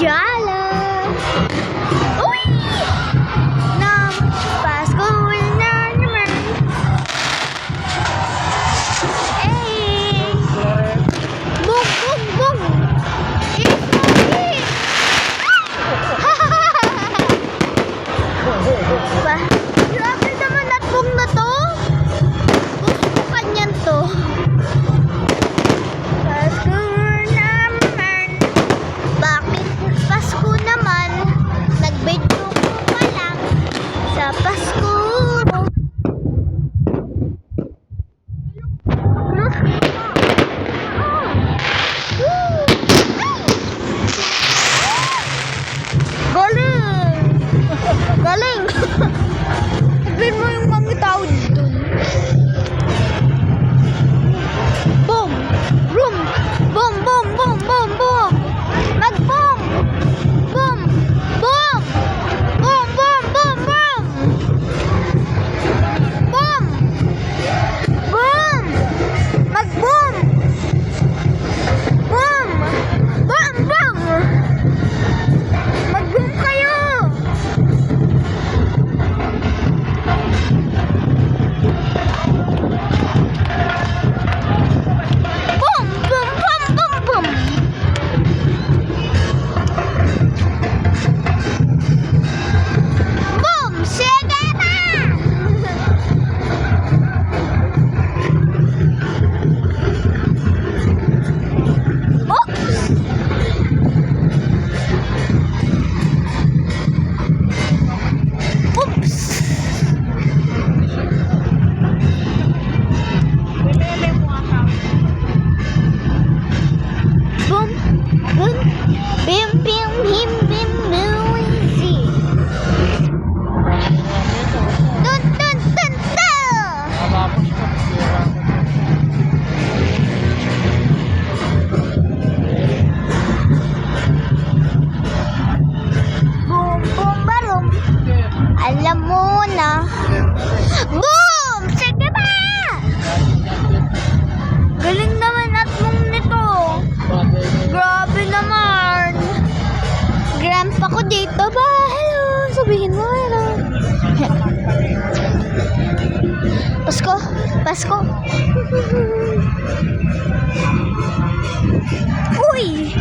Jala. Uy! Nam Pasko na naman. Eh! Bong, bong, bong! Ba? Grabe naman at bong na to. Gusto ko kanyan to. Pasko naman. Bakit Pasko naman? Nag-video ko pa lang sa Pasko. Galing! Galing! Tignan mo yung mga tao dun. Boom! Boom! Boom! Boom! Boom! Boom! Boom! Mag-boom! Boom! Boom! Boom! Boom! Boom! Boom! Boom! Boom! Mag-boom! Boom! Boom! Boom! Mag-boom kayo! Boom! Boom! Boom! Boom! Boom! Boom! Sige pa! Oops! Oops! Boom! Boom! Bim! Bim! Bim! Bim! Easy! Dun! Dun! Dun! Dun! Boom! Boom! Barum! Alam mo na. Boom! Sige pa! Galing naman at mong nito. Grabe naman. Grandpa ko dito ba? Hello. Sabihin mo hello. Pasko. Pasko. Uy!